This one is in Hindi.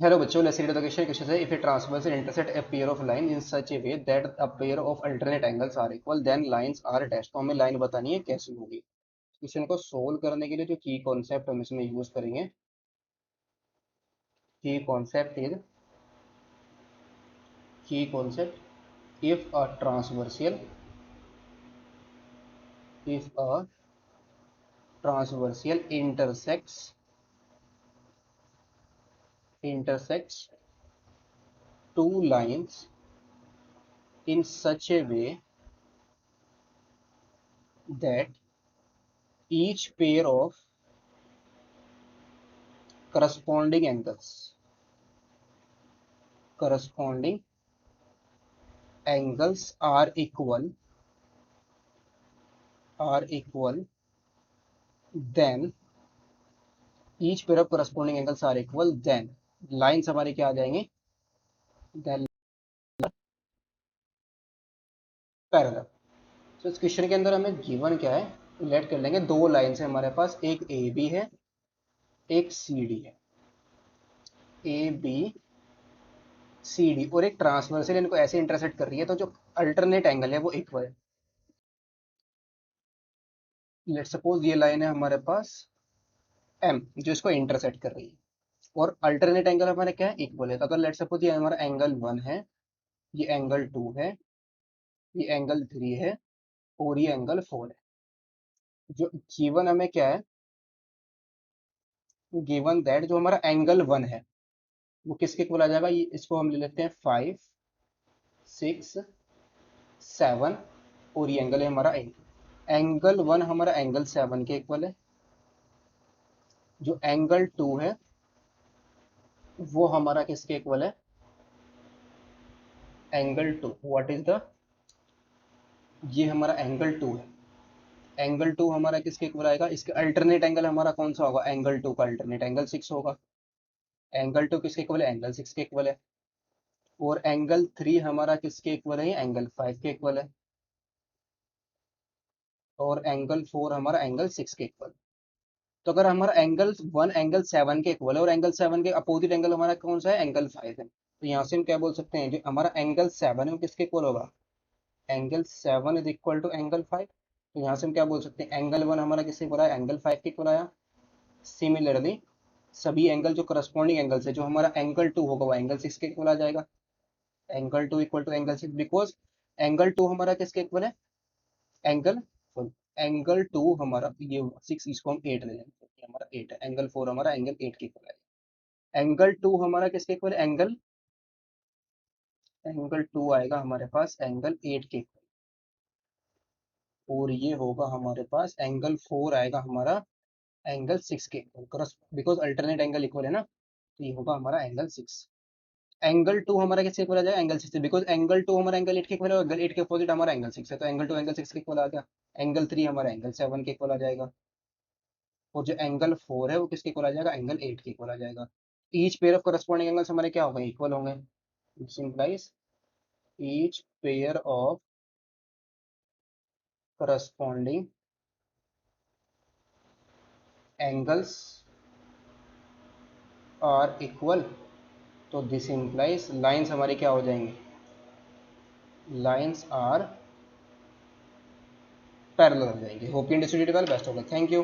Hello बच्चों, let's read the question. Question says if a transverse intersect a pair of line in such a way that a pair of alternate angles are equal, then lines are dashed. तो हमें लाइन बतानी है कैसी होगी. क्वेश्चन को सोल्व करने के लिए जो की कॉन्सेप्ट हम इसमें यूज करेंगे, की concept is if a transversal intersects two lines in such a way that each pair of corresponding angles are equal, then each pair of corresponding angles are equal, then lines हमारी क्या आ जाएंगी, then पैरेलल. तो इस क्वेश्चन के अंदर हमें गिवन क्या है, लेट कर लेंगे दो लाइन्स है हमारे पास, एक ए बी है, एक सी डी है, ए बी सी डी, और एक ट्रांसवर्सल इनको ऐसे इंटरसेक्ट कर रही है, तो जो अल्टरनेट एंगल है वो इक्वल है. लेट सपोज ये लाइन है हमारे पास एम जो इसको इंटरसेक्ट कर रही है, और अल्टरनेट एंगल हमारे क्या है, इक्वल है. तो अगर लेट सपोज ये हमारा एंगल 1 है, ये एंगल 2 है, ये एंगल 3 है, और ये एंगल 4 है. जो गिवन हमें क्या है, गिवन दैट जो हमारा एंगल 1 है वो किसके इक्वल आ जाएगा, ये इसको हम ले लेते हैं 5 6 7, और ये एंगल है हमारा 8. एंगल 1 हमारा एंगल 7 के इक्वल है. जो एंगल 2 है वो हमारा किसके इक्वल है, एंगल 2. व्हाट इज द, ये हमारा एंगल 2 है. एंगल 2 हमारा किसके इक्वल आएगा, इसके अल्टरनेट एंगल हमारा कौन सा होगा, एंगल 2 का अल्टरनेट एंगल 6 होगा. एंगल 2 किसके इक्वल है, एंगल 6 के इक्वल है. और एंगल 3 हमारा किसके इक्वल है, एंगल 5 के इक्वल है. और एंगल 4 हमारा एंगल 6 के इक्वल. तो अगर हमारा एंगल 1 एंगल 7 के इक्वल है, और एंगल 7 के अपोजिट एंगल हमारा कौन सा है, एंगल 5 है, तो यहाँ से हम क्या बोल सकते हैं, जो हमारा एंगल 7 है वो किसके इक्वल होगा, angle 7 is equal to angle 5. तो यहाँ से हम क्या बोल सकते हैं, एंगल 1 हमारा किसके इक्वल आया, एंगल 5 के इक्वल आया. सिमिलरली सभी एंगल जो करस्पॉन्डिंग एंगल है, जो हमारा एंगल 2 होगा वो एंगल 6 के इक्वल आ जाएगा. Angle 2 equal to angle 6, because angle 2 हमारा किसके इक्वल है, एंगल एंगल 2 हमारा ये 6, इसको हम 8 ले लेंगे, ये हमारा 8 है. एंगल 4 हमारा एंगल 8 के इक्वल है. एंगल 2 हमारा किसके इक्वल है, एंगल 2 आएगा हमारे पास एंगल 8 के इक्वल. और ये होगा हमारे पास एंगल 4 आएगा हमारा एंगल 6 के equal, because alternate angle equal है ना, तो ये होगा हमारा एंगल 6. एंगल 2 हमारा किसके इक्वल आ जाएगा, एंगल 6 से, बिकॉज एंगल 2 हमारा एंगल 8 के इक्वल है, एंगल 8 के अपोजिट हमारा एंगल 6 है, तो एंगल 2 एंगल 6 के इक्वल आ गया. एंगल 3 हमारा एंगल 7 के इक्वल आ जाएगा. और जो एंगल 4 है वो किसके इक्वल आ जाएगा, एंगल 8 के इक्वल आ जाएगा. Each pair of corresponding angles हमारे क्या होंगे, इक्वल होंगे. It's implies each pair of corresponding angles are equal. तो दिस इंप्लाइज लाइंस हमारी क्या हो जाएंगी, लाइंस आर पैरेलल हो जाएंगे. Hope you understood it well. Best of luck. Thank you.